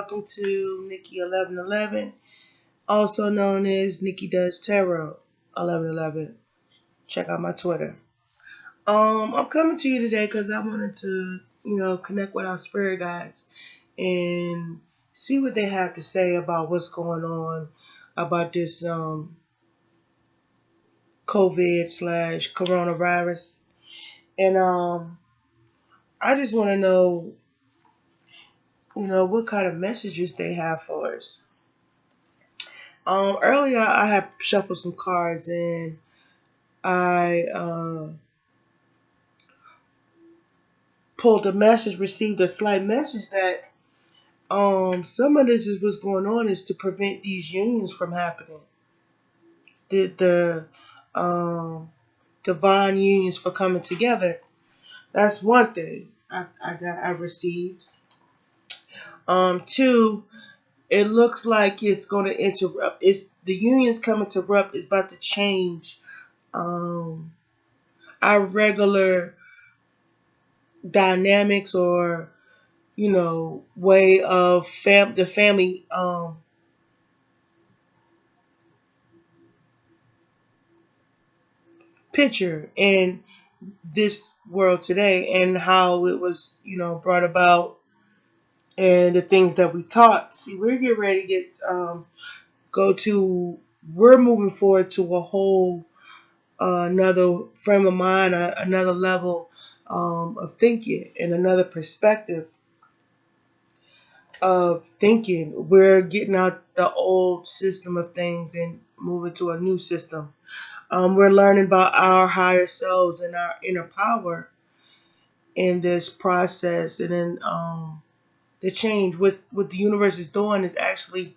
welcome to Nikki 1111, also known as Nikki Does Tarot 1111. Check out my Twitter. I'm coming to you today because I wanted to, connect with our spirit guides and see what they have to say about what's going on about this COVID slash coronavirus. And I just want to know, what kind of messages they have for us. Earlier I had shuffled some cards and I pulled a message, received a slight message that some of this is what's going on is to prevent these unions from happening. The divine unions for coming together. That's one thing I received. Two, it looks like it's going to interrupt. It's the unions coming to erupt is about to change our regular dynamics or way of the family picture in this world today and how it was brought about and the things that we taught. See, we're getting ready to we're moving forward to a whole another frame of mind, another level of thinking and another perspective of thinking. We're getting out the old system of things and moving to a new system. We're learning about our higher selves and our inner power in this process. And then the change, what the universe is doing is actually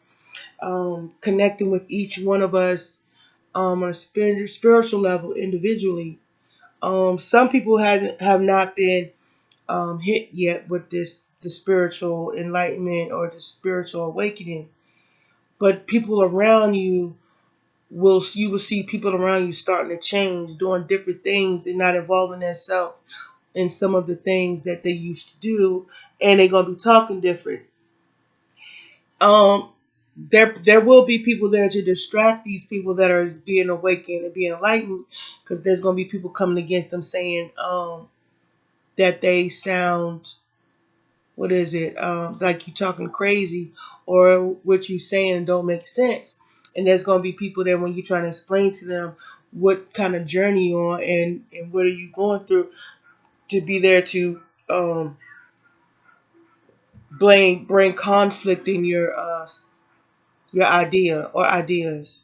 connecting with each one of us on a spiritual level individually. Some people have not been hit yet with the spiritual enlightenment or the spiritual awakening, but people around you will see people around you starting to change, doing different things and not involving themselves in some of the things that they used to do, and they're gonna be talking different. There will be people there to distract these people that are being awakened and being enlightened, because there's gonna be people coming against them saying that they sound, what is it, like you talking crazy, or what you saying don't make sense. And there's going to be people there when you're trying to explain to them what kind of journey you're on and what are you going through, to be there to bring conflict in your idea or ideas.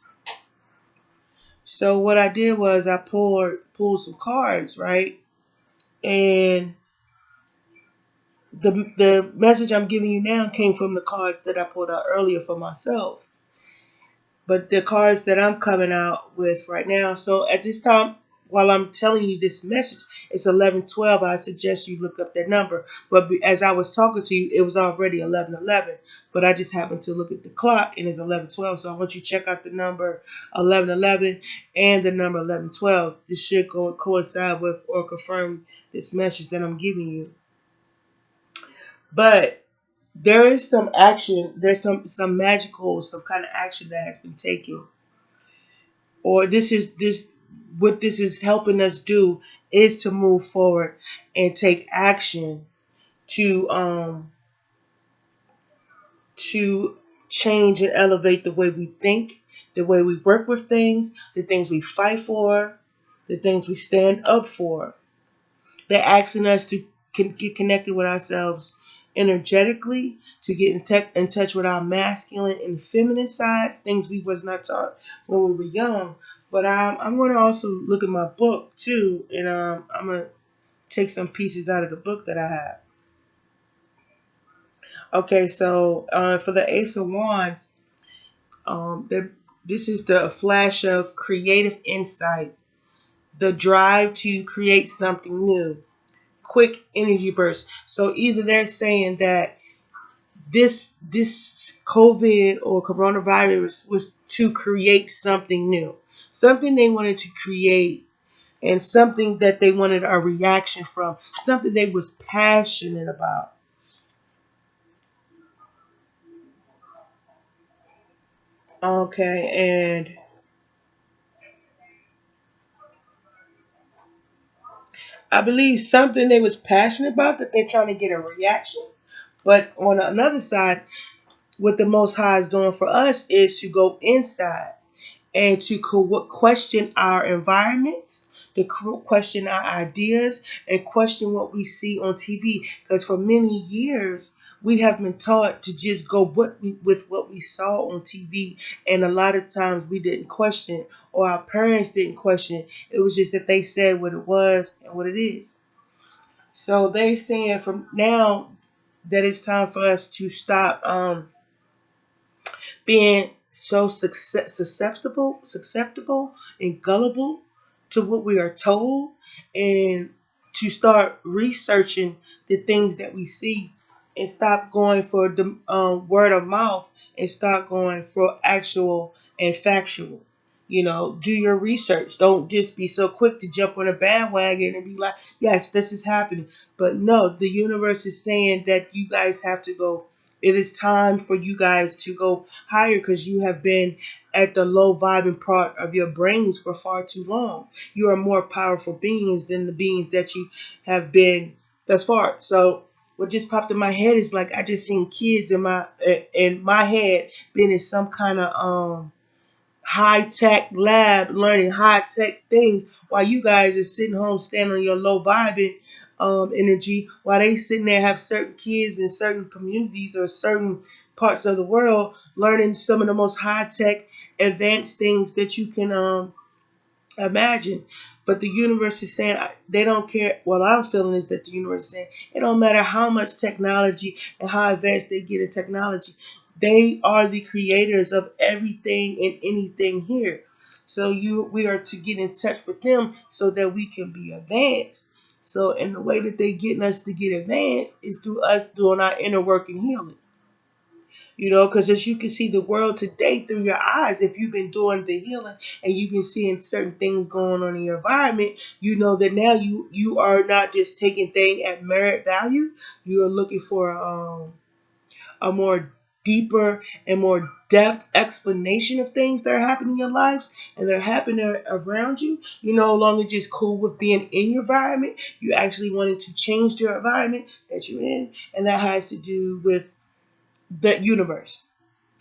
So what I did was I pulled some cards, right? And the message I'm giving you now came from the cards that I pulled out earlier for myself. But the cards that I'm coming out with right now. So at this time, while I'm telling you this message, it's 11:12. I suggest you look up that number. But as I was talking to you, it was already 11:11. But I just happened to look at the clock and it's 11:12. So I want you to check out the number 11:11 and the number 11:12. This should coincide with or confirm this message that I'm giving you. But there is some action. There's some magical, some kind of action that has been taken, or this what this is helping us do is to move forward and take action to change and elevate the way we think, the way we work with things, the things we fight for, the things we stand up for. They're asking us to get connected with ourselves energetically, to get in touch with our masculine and feminine sides, things we was not taught when we were young. But I'm going to also look at my book too, and I'm going to take some pieces out of the book that I have. Okay, so for the Ace of Wands, this is the flash of creative insight, the drive to create something new, quick energy burst. So either they're saying that this COVID or coronavirus was to create something new, something they wanted to create, and something that they wanted a reaction from, something they was passionate about. Okay, and I believe something they was passionate about that they're trying to get a reaction. But on another side, what the Most High is doing for us is to go inside and to question our environments, to question our ideas, and question what we see on TV. Because for many years, we have been taught to just go with what we saw on TV, and a lot of times we didn't question, or our parents didn't question. It was just that they said what it was and what it is. So they saying from now that it's time for us to stop being so susceptible and gullible to what we are told, and to start researching the things that we see, and stop going for the word of mouth, and start going for actual and factual. Do your research. Don't just be so quick to jump on a bandwagon and be like, yes, this is happening. But no, the universe is saying that you guys have to go. It is time for you guys to go higher, because you have been at the low vibing part of your brains for far too long. You are more powerful beings than the beings that you have been thus far. So what just popped in my head is like I just seen kids in my head being in some kind of high tech lab learning high tech things, while you guys are sitting home standing on your low vibing energy, while they sitting there have certain kids in certain communities or certain parts of the world learning some of the most high tech advanced things that you can imagine. But the universe is saying they don't care. What I'm feeling is that the universe is saying it don't matter how much technology and how advanced they get in technology. They are the creators of everything and anything here. So we are to get in touch with them so that we can be advanced. So, and the way that they getting us to get advanced is through us doing our inner work and healing. Because as you can see the world today through your eyes, if you've been doing the healing and you've been seeing certain things going on in your environment, you know that now you are not just taking things at merit value. You are looking for a more deeper and more depth explanation of things that are happening in your lives and they're happening around you. You're no longer just cool with being in your environment. You actually wanted to change your environment that you're in, and that has to do with the universe.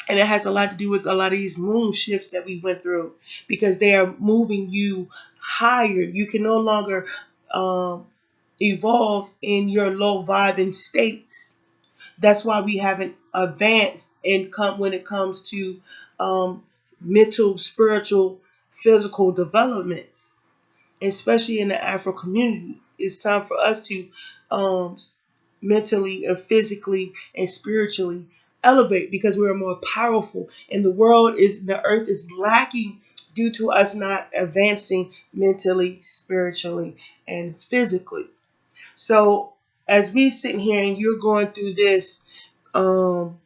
And it has a lot to do with a lot of these moon shifts that we went through, because they are moving you higher. You can no longer um, evolve in your low vibing states. That's why we haven't advanced when it comes to um, mental, spiritual, physical developments, especially in the Afro community. It's time for us to um, mentally and physically and spiritually elevate, because we're more powerful, and the earth is lacking due to us not advancing mentally, spiritually, and physically. So as we sitting here and you're going through um,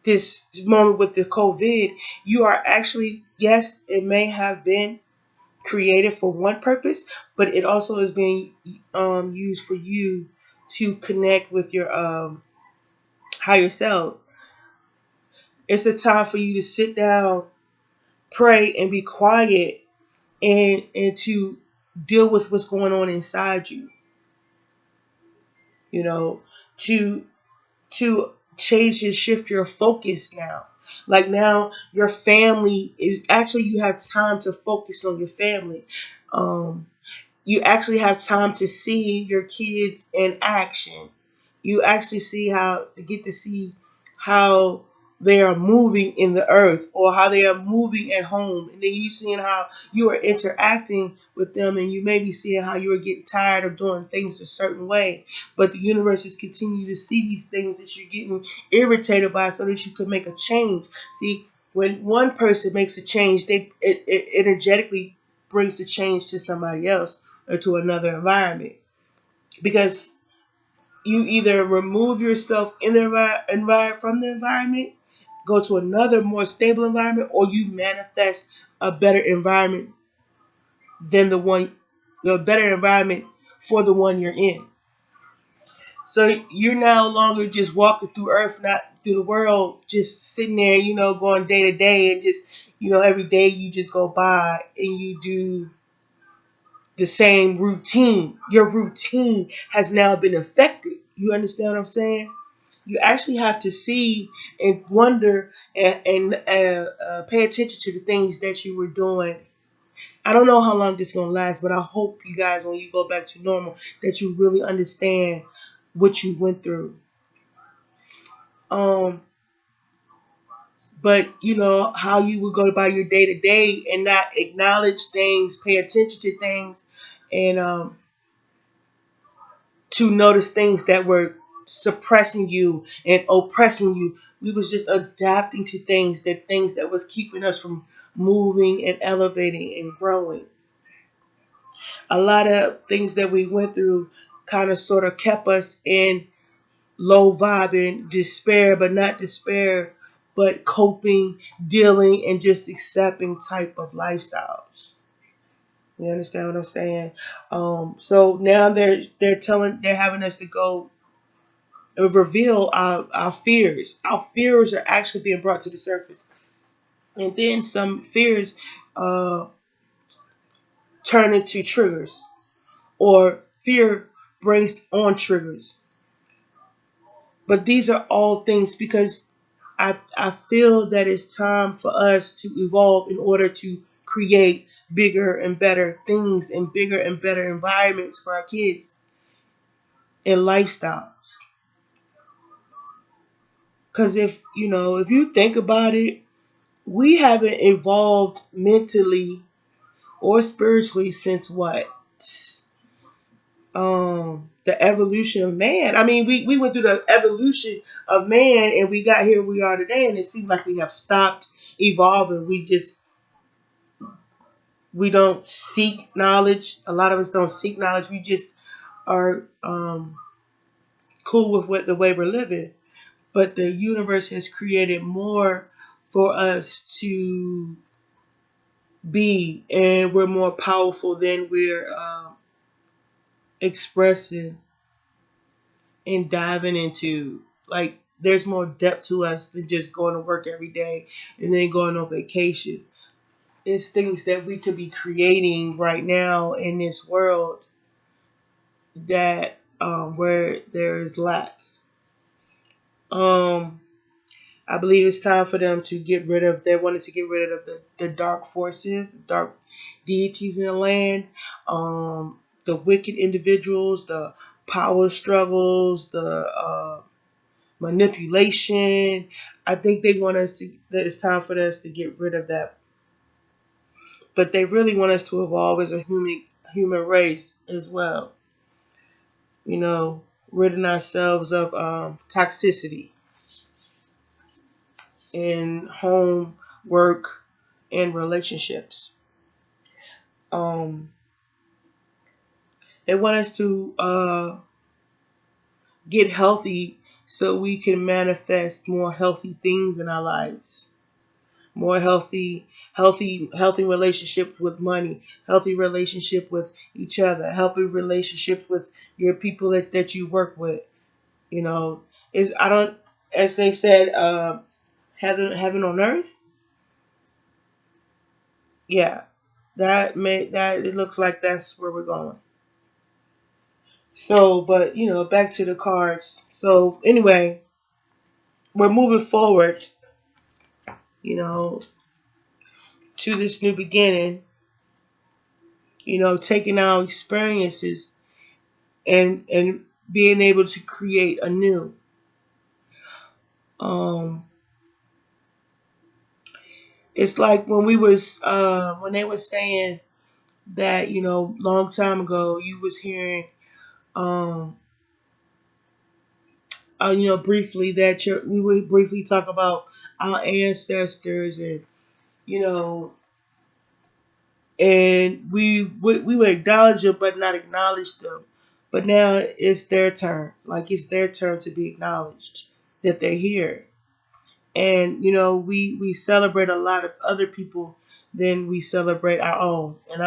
this moment with the COVID, you are actually, yes, it may have been created for one purpose, but it also is being used for you to connect with your higher selves. It's a time for you to sit down, pray, and be quiet, and to deal with what's going on inside you. You know, to to change and shift your focus now. Like now, your family is actually, you have time to focus on your family. Um, you actually have time to see your kids in action. You actually get to see how they are moving in the earth, or how they are moving at home, and then you seeing how you are interacting with them, and you may be seeing how you are getting tired of doing things a certain way, but the universe is continuing to see these things that you're getting irritated by, so that you can make a change. See, when one person makes a change, it energetically brings the change to somebody else or to another environment, because you either remove yourself in the environment from the environment, go to another more stable environment, or you manifest a better environment than the better environment for the one you're in. So you're no longer just walking through earth, not through the world, just sitting there, going day to day and just, every day you just go by and you do the same routine. Your routine has now been affected. You understand what I'm saying? You actually have to see and wonder and pay attention to the things that you were doing. I don't know how long this is going to last, but I hope you guys, when you go back to normal, that you really understand what you went through. Um, but how you would go about your day to day and not acknowledge things, pay attention to things, and to notice things that were suppressing you and oppressing you. We was just adapting to things that was keeping us from moving and elevating and growing. A lot of things that we went through kind of sort of kept us in low vibing, despair, but not despair, but coping, dealing, and just accepting type of lifestyles. You understand what I'm saying? So now they're having us to go reveal our fears. Our fears are actually being brought to the surface, and then some fears uh, turn into triggers, or fear brings on triggers. But these are all things because I feel that it's time for us to evolve in order to create bigger and better things and bigger and better environments for our kids and lifestyles. Because if you think about it, we haven't evolved mentally or spiritually since what? The evolution of man. I mean, we went through the evolution of man and we got here we are today, and it seems like we have stopped evolving. We don't seek knowledge. A lot of us don't seek knowledge. We just are cool with the way we're living. But the universe has created more for us to be, and we're more powerful than we're expressing and diving into. Like, there's more depth to us than just going to work every day and then going on vacation. It's things that we could be creating right now in this world that where there is lack. Um, I believe it's time for them to get rid of. They wanted to get rid of the dark forces, the dark deities in the land, the wicked individuals, the power struggles, the manipulation. I think they want us to. That it's time for us to get rid of that. But they really want us to evolve as a human race as well. Ridding ourselves of toxicity in home, work, and relationships. Um, they want us to get healthy so we can manifest more healthy things in our lives. More healthy relationship with money, healthy relationship with each other, healthy relationships with your people that you work with. Is I don't as they said, heaven on earth. Yeah, that it looks like that's where we're going. So, but back to the cards. So anyway, we're moving forward, you know, to this new beginning. Taking our experiences and being able to create anew. Um, it's like when they were saying that long time ago you was hearing um briefly that we would briefly talk about our ancestors, and you know we would acknowledge them but not acknowledge them. But now it's their turn. Like, it's their turn to be acknowledged that they're here. And we celebrate a lot of other people than we celebrate our own. And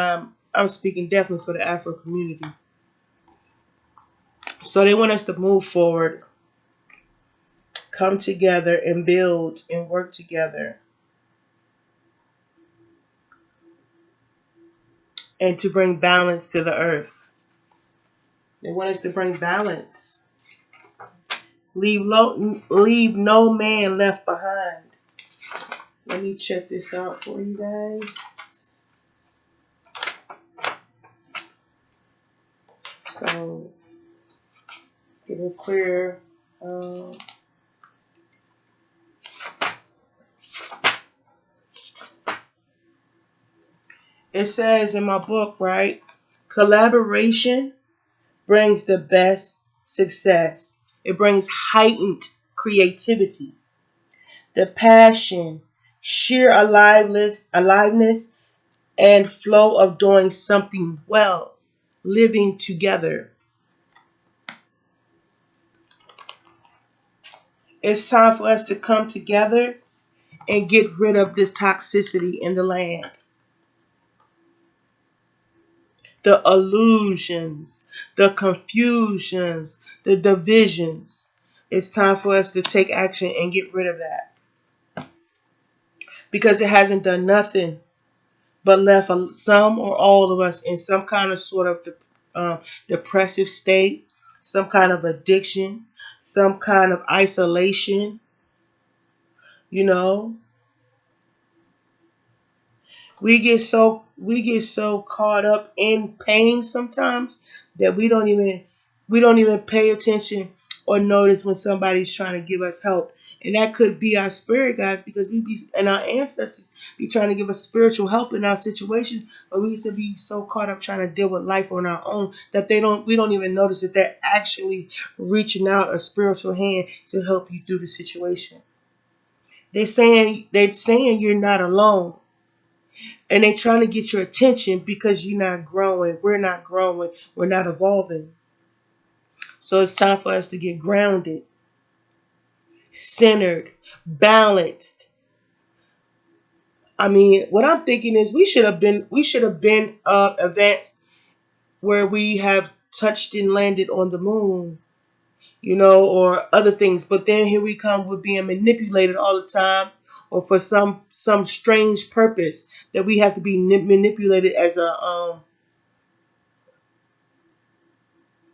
I'm speaking definitely for the Afro community. So they want us to move forward, come together and build and work together, and to bring balance to the earth. They want us to bring balance. Leave no man left behind. Let me check this out for you guys. So, get it clear. Um, it says in my book, right? Collaboration brings the best success. It brings heightened creativity, the passion, sheer aliveness, and flow of doing something well, living together. It's time for us to come together and get rid of this toxicity in the land. The illusions, the confusions, the divisions. It's time for us to take action and get rid of that because it hasn't done nothing but left some or all of us in some kind of sort of depressive state, some kind of addiction, some kind of isolation, you know. We get so caught up in pain sometimes that we don't even pay attention or notice when somebody's trying to give us help. And that could be our spirit guys, because we be and our ancestors be trying to give us spiritual help in our situation, but we used to be so caught up trying to deal with life on our own that we don't even notice that they're actually reaching out a spiritual hand to help you through the situation. They're saying you're not alone, and they're trying to get your attention because you're not growing. We're not growing. We're not evolving. So it's time for us to get grounded, centered, balanced. I mean, what I'm thinking is we should have been advanced where we have touched and landed on the moon, or other things. But then here we come with being manipulated all the time, or for some strange purpose that we have to be manipulated as a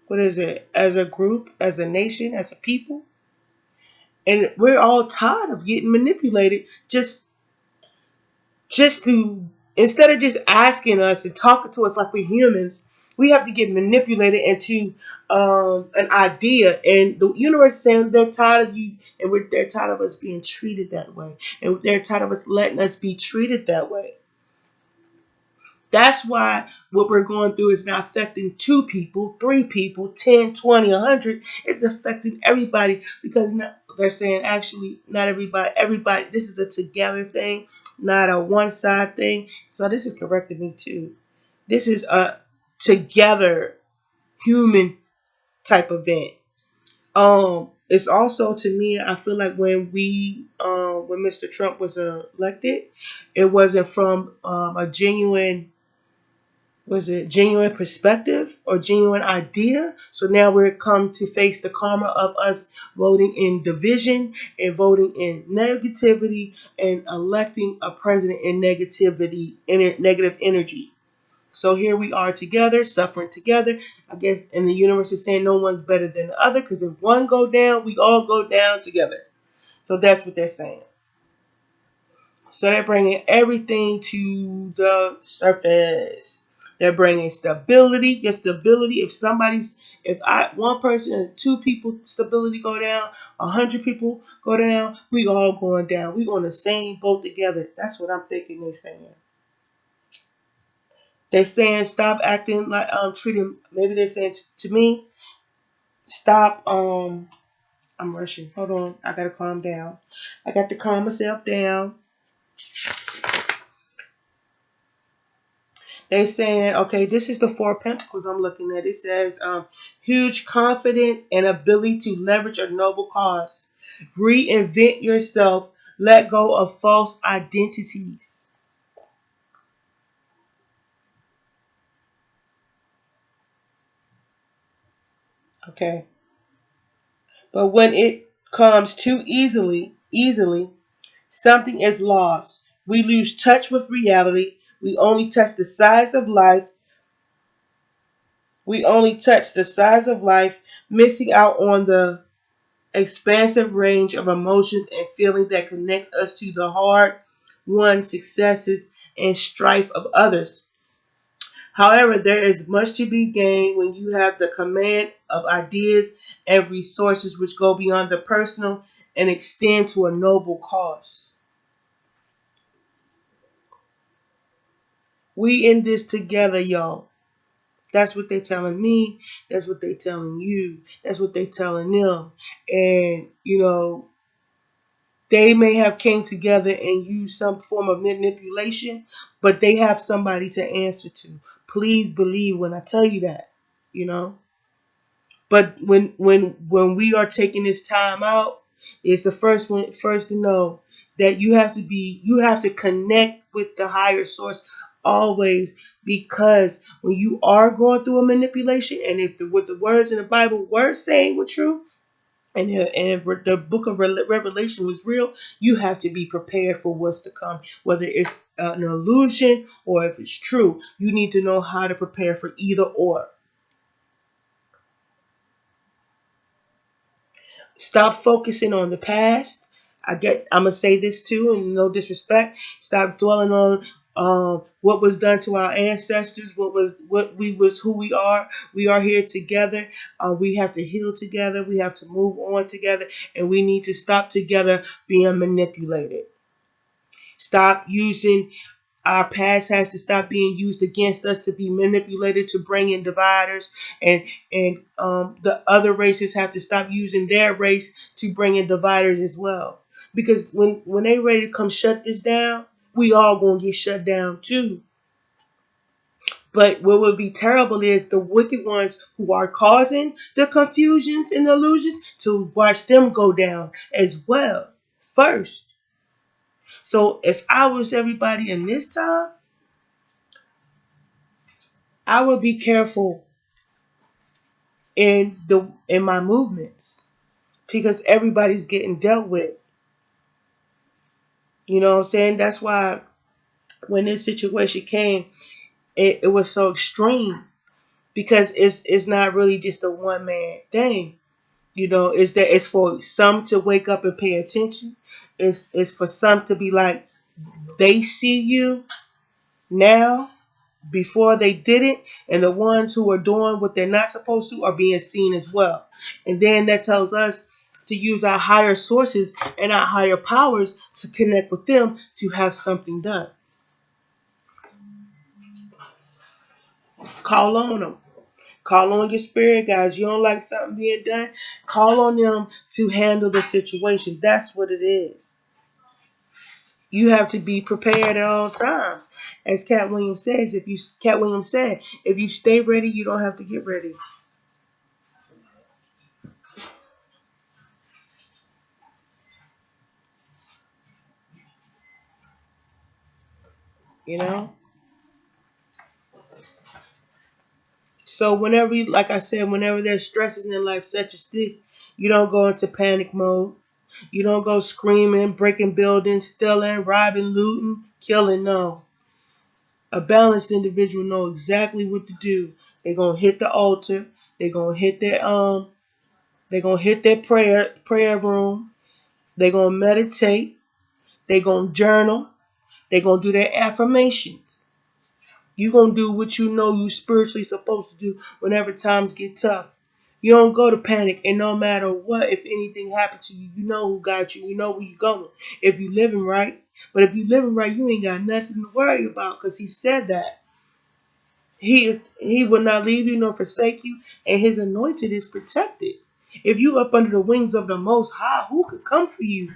what is it, as a group, as a nation, as a people. And we're all tired of getting manipulated just to, instead of just asking us and talking to us like we're humans, we have to get manipulated into an idea. And the universe is saying they're tired of you, and they're tired of us being treated that way, and they're tired of us letting us be treated that way. That's why what we're going through is not affecting two people, three people, 10, 20, 100. It's affecting everybody because they're saying actually not everybody. Everybody, this is a together thing, not a one side thing. So this is correcting me too. This is a together human type event. It's also, to me, I feel like when Mr. Trump was elected, it wasn't from a genuine, was it genuine perspective or genuine idea. So now we're come to face the karma of us voting in division and voting in negativity and electing a president in negativity, in negative energy. So here we are together, suffering together. I guess, and the universe is saying no one's better than the other, because if one go down, we all go down together. So that's what they're saying. So they're bringing everything to the surface. They're bringing stability. Your stability. If one person and two people stability go down, 100 people go down, we all going down. We on the same boat together. That's what I'm thinking they're saying. They're saying stop acting like treating. Maybe they're saying to me, stop. I'm rushing. Hold on. I gotta calm down. I got to calm myself down. They saying, okay, this is the Four of Pentacles I'm looking at. It says, huge confidence and ability to leverage a noble cause. Reinvent yourself. Let go of false identities. Okay. But when it comes too easily, something is lost. We lose touch with reality. We only touch the sides of life. We only touch the sides of life, missing out on the expansive range of emotions and feelings that connects us to the hard won successes and strife of others. However, there is much to be gained when you have the command of ideas and resources which go beyond the personal and extend to a noble cause. We in this together, y'all. That's what they telling me. That's what they telling you. That's what they telling them. And they may have came together and used some form of manipulation, but they have somebody to answer to. Please believe when I tell you that. You know. But when we are taking this time out, it's the first to know that you have to connect with the higher source always, because when you are going through a manipulation, and if what the words in the Bible were saying were true, and if the book of Revelation was real, you have to be prepared for what's to come, whether it's an illusion or if it's true. You need to know how to prepare for either or. Stop focusing on the past. I'm gonna say this too, and no disrespect. Stop dwelling on what was done to our ancestors, who we are. We are here together. We have to heal together. We have to move on together, and we need to stop together being manipulated. Stop using our past has to stop being used against us to be manipulated to bring in dividers, and the other races have to stop using their race to bring in dividers as well. Because when they ready to come shut this down, we all gonna get shut down too. But what would be terrible is the wicked ones who are causing the confusions and illusions to watch them go down as well first. So if I was everybody in this time, I would be careful in my movements, because everybody's getting dealt with. You know what I'm saying? That's why when this situation came, it was so extreme, because it's not really just a one man thing. Is that it's for some to wake up and pay attention. It's for some to be like they see you now before they did it, and the ones who are doing what they're not supposed to are being seen as well. And then that tells us to use our higher sources and our higher powers to connect with them to have something done. Call on them. Call on your spirit guys. You don't like something being done, call on them to handle the situation. That's what it is. You have to be prepared at all times. As Cat Williams said, if you stay ready, you don't have to get ready. You know? So like I said, whenever there's stresses in life such as this, you don't go into panic mode. You don't go screaming, breaking buildings, stealing, robbing, looting, killing. No. A balanced individual know exactly what to do. They're gonna hit the altar. They're gonna hit their prayer room. They're gonna meditate. They're gonna journal. They're gonna do their affirmations. You're gonna do what you know you spiritually supposed to do whenever times get tough. You don't go to panic, and no matter what, if anything happened to you, you know who got you. You know where you're going. If you living right, but if you living right, you ain't got nothing to worry about, because he said that he will not leave you nor forsake you, and his anointed is protected. If you up under the wings of the Most High, who could come for you?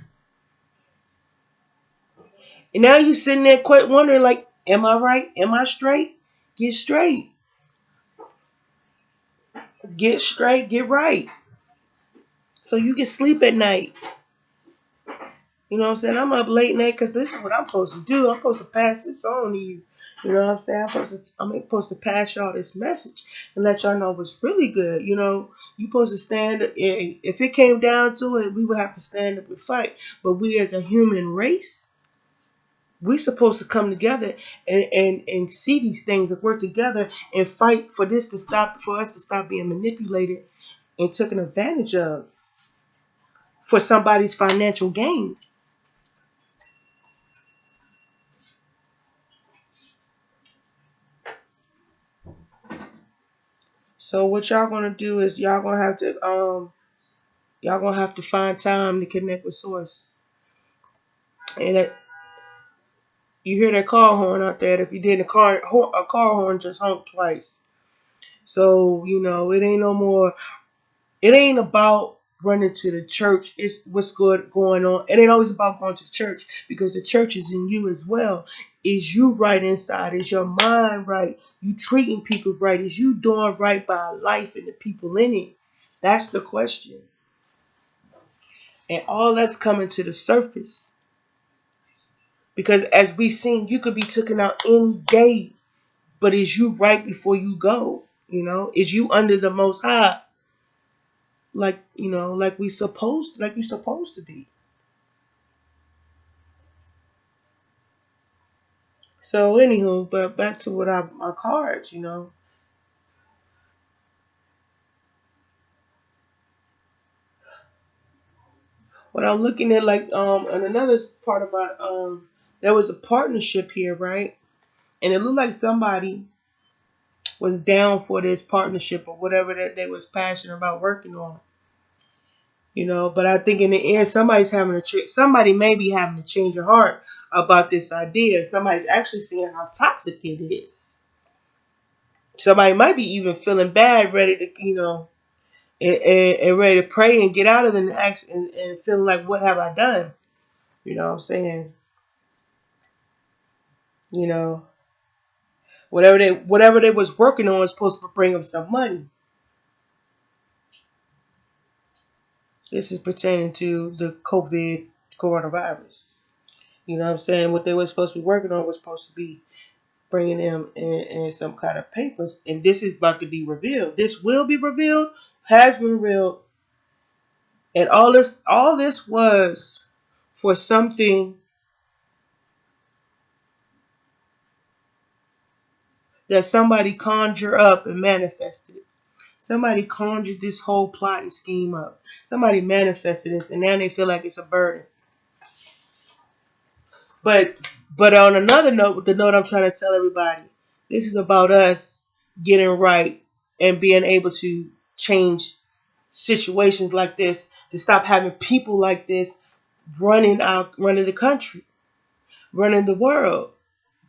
And now you sitting there quite wondering, like, am I right? Am I straight? Get straight. Get straight. Get right. So you can sleep at night. You know what I'm saying? I'm up late night because this is what I'm supposed to do. I'm supposed to pass this on to you. You know what I'm saying? I'm supposed to pass y'all this message and let y'all know what's really good. You know, you supposed to stand. If it came down to it, we would have to stand up and fight. But we as a human race, we supposed to come together and see these things and work together and fight for this to stop, for us to stop being manipulated and taken advantage of for somebody's financial gain. So what y'all gonna do is y'all gonna have to find time to connect with Source. And you hear that car horn out there. If you did a car horn just honked twice. So you know it ain't no more. It ain't about running to the church. It's what's good going on. It ain't always about going to the church because the church is in you as well. Is you right inside? Is your mind right? You treating people right? Is you doing right by life and the people in it? That's the question. And all that's coming to the surface. Because as we seen, you could be taken out any day, but is you right before you go? You know, is you under the Most High, like you supposed to be? So anywho, but back to what my cards, what I'm looking at, like and another part of my there was a partnership here, right? And it looked like somebody was down for this partnership or whatever that they was passionate about working on. But I think in the end, somebody may be having to change your heart about this idea. Somebody's actually seeing how toxic it is. Somebody might be even feeling bad, ready to, and ready to pray and get out of it and and feeling like, what have I done? You know what I'm saying? You know, whatever they was working on was supposed to bring them some money. This is pertaining to the COVID coronavirus. You know what I'm saying? What they were supposed to be working on was supposed to be bringing them in some kind of papers, and this is about to be revealed. This will be revealed, has been revealed, and all this was for something that somebody conjured up and manifested. Somebody conjured this whole plot and scheme up. Somebody manifested this, and now they feel like it's a burden. But but on another note, the note I'm trying to tell everybody, this is about us getting right and being able to change situations like this, to stop having people like this running the country, running the world.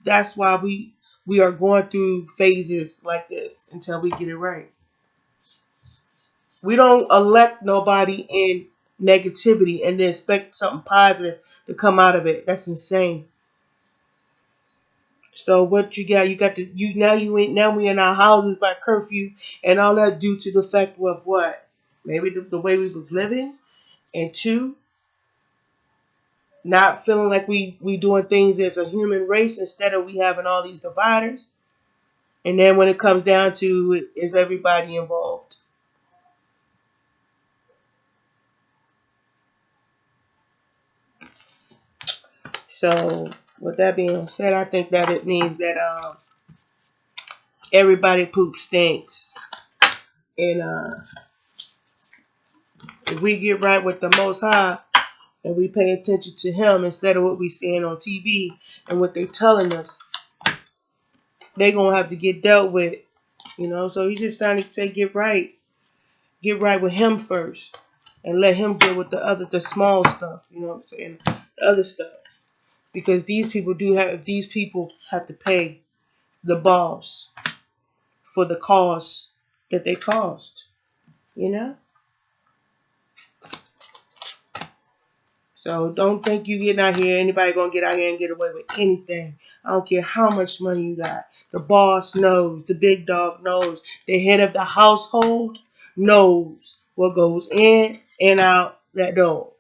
That's why we are going through phases like this until we get it right. We don't elect nobody in negativity and then expect something positive to come out of it. That's insane. So what you got? You got the you now you ain't now we in our houses by curfew and all that due to the fact of what? Maybe the way we was living, and two, not feeling like we doing things as a human race instead of we having all these dividers. And then when it comes down to it, is everybody involved? So with that being said, I think that it means that everybody poop stinks, and if we get right with the Most High and we pay attention to Him instead of what we seeing on TV and what they telling us, they gonna have to get dealt with. So He's just trying to say, get right with Him first, and let Him deal with the small stuff. You know what I'm saying? The other stuff, because these people have to pay the boss for the cause that they caused. You know. So don't think you getting out here, anybody gonna get out here and get away with anything. I don't care how much money you got. The boss knows, the big dog knows, the head of the household knows what goes in and out that door.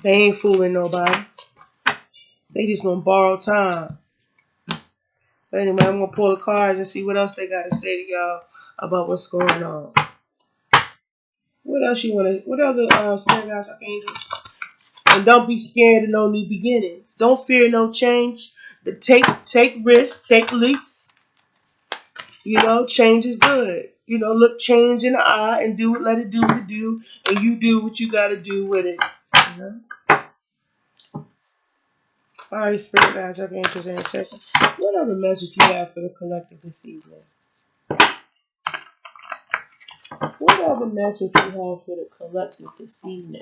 They ain't fooling nobody. They just gonna borrow time. But anyway, I'm gonna pull the cards and see what else they got to say to y'all about what's going on. What else you wanna? What other spirit guides, archangels? And don't be scared of no new beginnings. Don't fear no change. Take risks, take leaps. You know, change is good. You know, look change in the eye and do it. Let it do what it do, and you do what you got to do with it. You know? All right, spirit guides, archangels, and ancestors. What other message you have for the collective this evening? What other message you have for the collective this evening?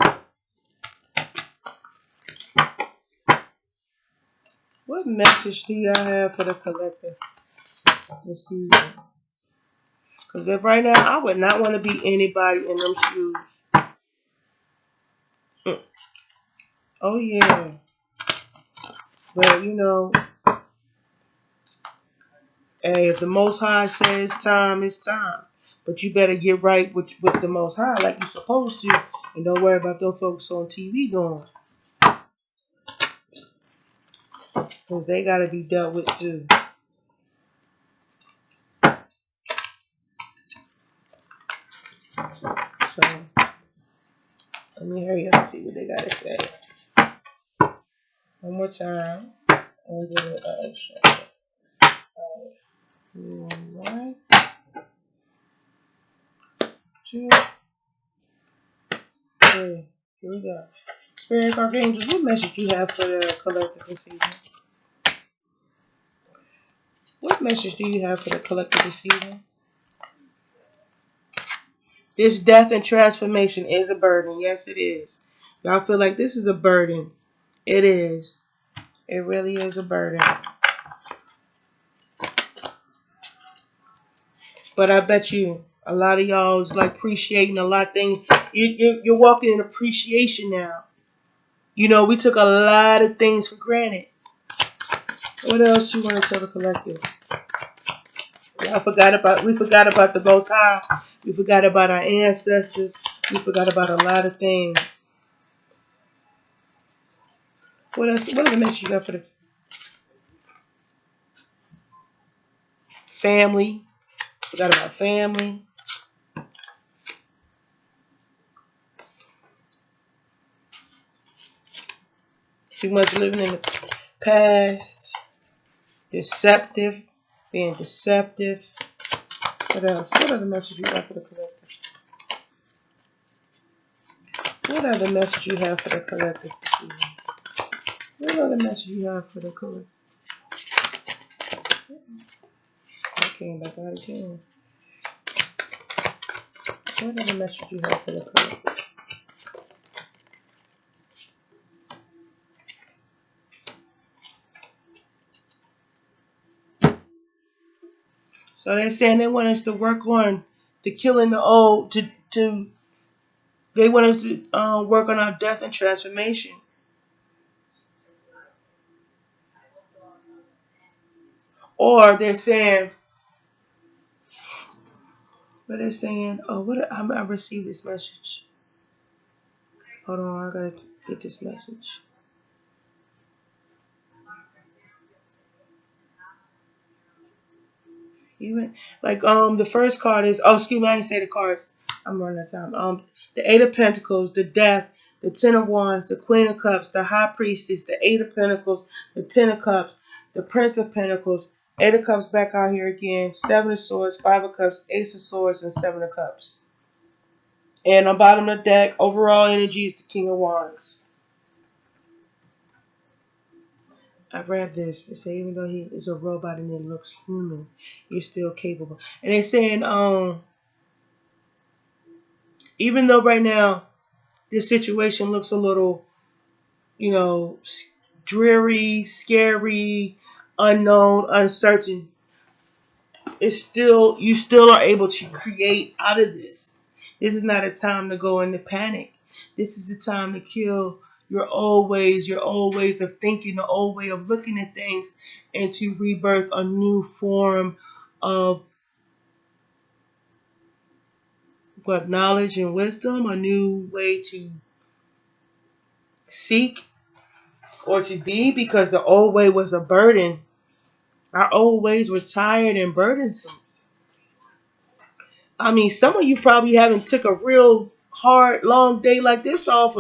What message do y'all have for the collective this evening? Because if right now, I would not want to be anybody in them shoes. Oh, yeah. But, you know, hey, if the Most High says time, it's time. But you better get right with the Most High like you're supposed to. And don't worry about those folks on TV going. Because they got to be dealt with, too. So, let me hurry up and see what they got to say. One more time. And then, one, two, three. Here we go. Spirit Archangels, what message you have for the collective this evening? What message do you have for the collective this evening? This death and transformation is a burden. Yes, it is. Y'all feel like this is a burden. It is. It really is a burden. But I bet you a lot of y'all is like appreciating a lot of things. You're walking in appreciation now. You know, we took a lot of things for granted. What else you want to tell the collective? We forgot about the Most High. We forgot about our ancestors. We forgot about a lot of things. What else? What other message you got for the family? Forgot about family. Too much living in the past. Deceptive. Being deceptive. What else? What other message you got for the collective? What other message you have for the collective this evening? What other message you have for the collective? I came back out again. What other message you have for the collective? So they're saying they want us to work on the killing the old. They want us to work on our death and transformation. Or they're saying, but they're saying, oh, I received this message. Hold on, I gotta get this message. Even like the first card is, oh, excuse me, I didn't say the cards. I'm running out of time. The Eight of Pentacles, the Death, the Ten of Wands, the Queen of Cups, the High Priestess, the Eight of Pentacles, the Ten of Cups, the Prince of Pentacles, Eight of Cups back out here again, Seven of Swords, Five of Cups, Ace of Swords, and Seven of Cups. And on bottom of the deck, overall energy is the King of Wands. I read this. They say even though he is a robot and it looks human, he's still capable. And they're saying, even though right now this situation looks a little, you know, dreary, scary, unknown, uncertain, it's still, you still are able to create out of this. This is not a time to go into panic. This is the time to kill your old ways of thinking, the old way of looking at things, and to rebirth a new form of knowledge and wisdom, a new way to seek or to be, because the old way was a burden. Our old ways were tired and burdensome. I mean, some of you probably haven't took a real hard, long day like this off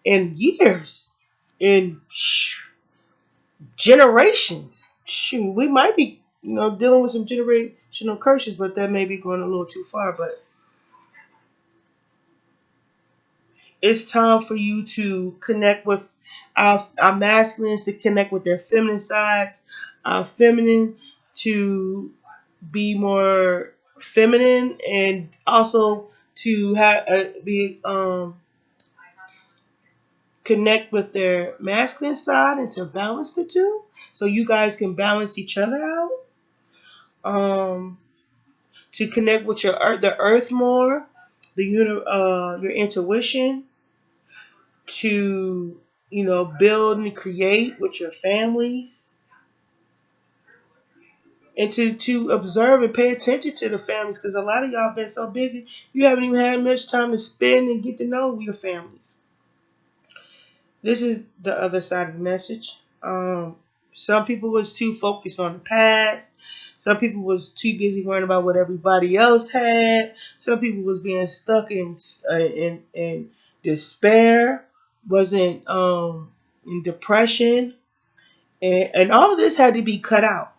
in years, in generations. Shoot, we might be, dealing with some generational curses, but that may be going a little too far. But it's time for you to connect with our masculines, to connect with their feminine sides, our feminine to be more feminine, and also to have be connect with their masculine side and to balance the two, so you guys can balance each other out. Um, to connect with the earth more, your intuition, to build and create with your families, and to observe and pay attention to the families, because a lot of y'all been so busy you haven't even had much time to spend and get to know your families. This is the other side of the message. Some people was too focused on the past. Some people was too busy worrying about what everybody else had. Some people was being stuck in despair, wasn't in depression, and all of this had to be cut out.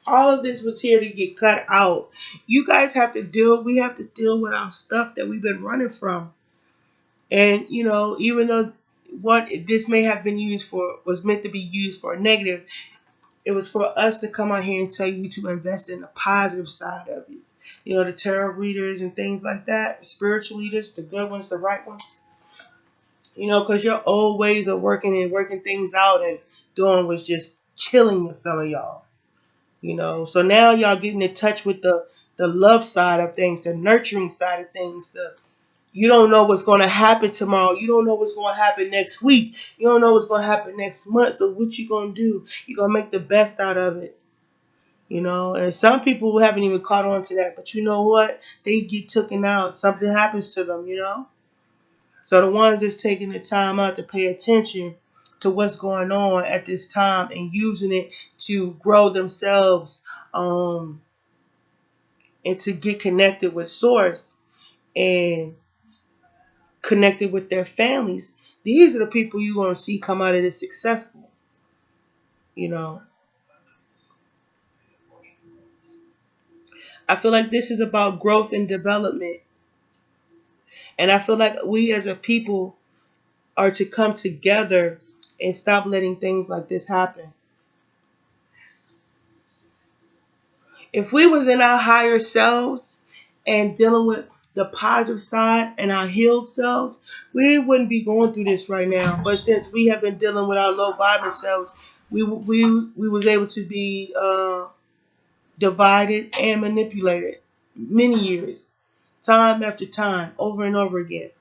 All of this was here to get cut out. You guys have to deal. We have to deal with our stuff that we've been running from. And even though what this may have been used for was meant to be used for a negative, it was for us to come out here and tell you to invest in the positive side of it. The tarot readers and things like that, spiritual leaders, the good ones, the right ones. Because your old ways of working things out and doing was just killing some of y'all. So now y'all getting in touch with the love side of things, the nurturing side of things, you don't know what's going to happen tomorrow. You don't know what's going to happen next week. You don't know what's going to happen next month. So what you going to do? You're going to make the best out of it. And some people haven't even caught on to that. But you know what? They get taken out. Something happens to them. So the ones that's taking the time out to pay attention to what's going on at this time and using it to grow themselves, and to get connected with Source and connected with their families. These are the people you're going to see come out of this successful. I feel like this is about growth and development. And I feel like we as a people are to come together and stop letting things like this happen. If we was in our higher selves and dealing with the positive side and our healed selves, we wouldn't be going through this right now. But since we have been dealing with our low vibing selves, we was able to be divided and manipulated many years, time after time, over and over again.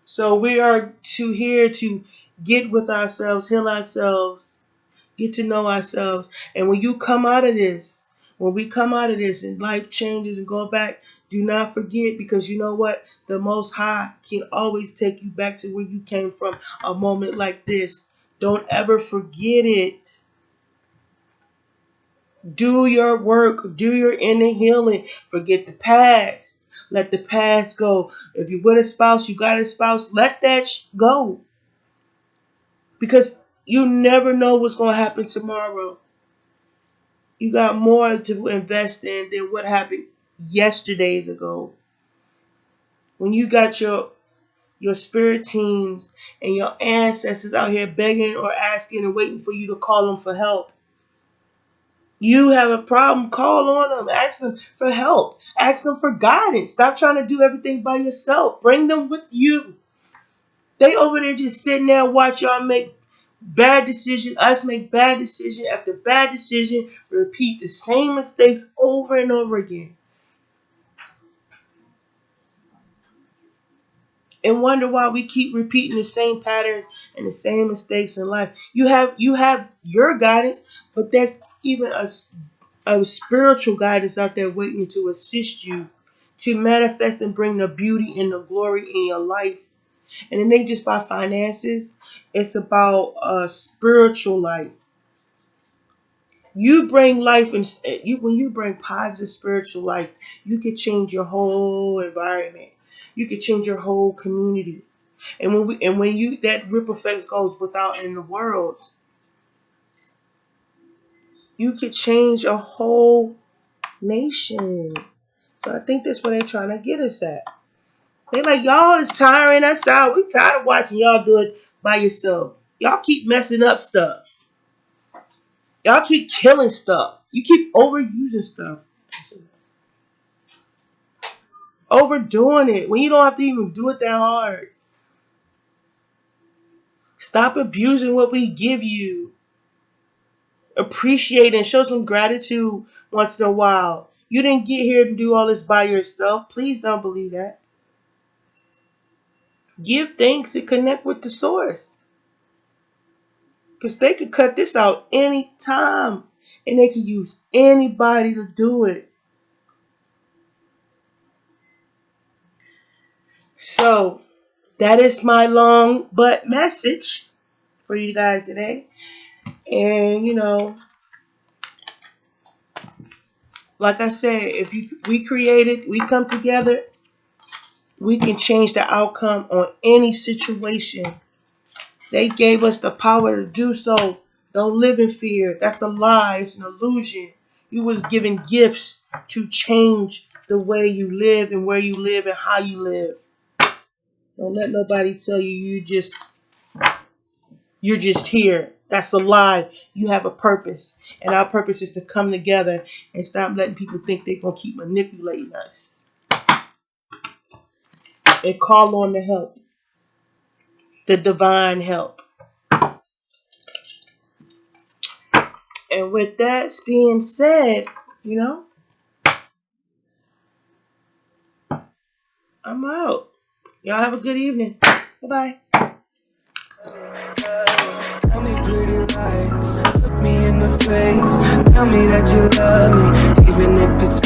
So we are here to get with ourselves, heal ourselves, get to know ourselves. And when you come out of this, when we come out of this and life changes and go back, do not forget, because you know what? The Most High can always take you back to where you came from, a moment like this. Don't ever forget it. Do your work. Do your inner healing. Forget the past. Let the past go. If you're with a spouse, you got a spouse, let that go. Because you never know what's going to happen tomorrow. You got more to invest in than what happened yesterdays ago. When you got your spirit teams and your ancestors out here begging or asking and waiting for you to call them for help. You have a problem, call on them. Ask them for help. Ask them for guidance. Stop trying to do everything by yourself. Bring them with you. They over there just sitting there watch y'all make bad decision, us make bad decision after bad decision, repeat the same mistakes over and over again. And wonder why we keep repeating the same patterns and the same mistakes in life. You have your guidance, but there's even a spiritual guidance out there waiting to assist you to manifest and bring the beauty and the glory in your life. And it ain't just about finances. It's about spiritual life. You bring life, and when you bring positive spiritual life, you can change your whole environment. You can change your whole community. And when you that ripple effect goes without in the world, you could change a whole nation. So I think that's what they're trying to get us at. They like, y'all is tiring us out. We tired of watching y'all do it by yourself. Y'all keep messing up stuff. Y'all keep killing stuff. You keep overusing stuff. Overdoing it when you don't have to even do it that hard. Stop abusing what we give you. Appreciate and show some gratitude once in a while. You didn't get here to do all this by yourself. Please don't believe that. Give thanks and connect with the source. Because they could cut this out any time. And they can use anybody to do it. So, that is my long but message for you guys today. And, like I said, if we created, we come together, we can change the outcome on any situation. They gave us the power to do so. Don't live in fear. That's a lie. It's an illusion. You was given gifts to change the way you live and where you live and how you live. Don't let nobody tell you you're just here. That's a lie. You have a purpose. And our purpose is to come together and stop letting people think they're going to keep manipulating us. And call on the help. The divine help. And with that being said, I'm out. Y'all have a good evening. Bye-bye. Tell me pretty lies, look me in the face. Tell me that you love me, even if it's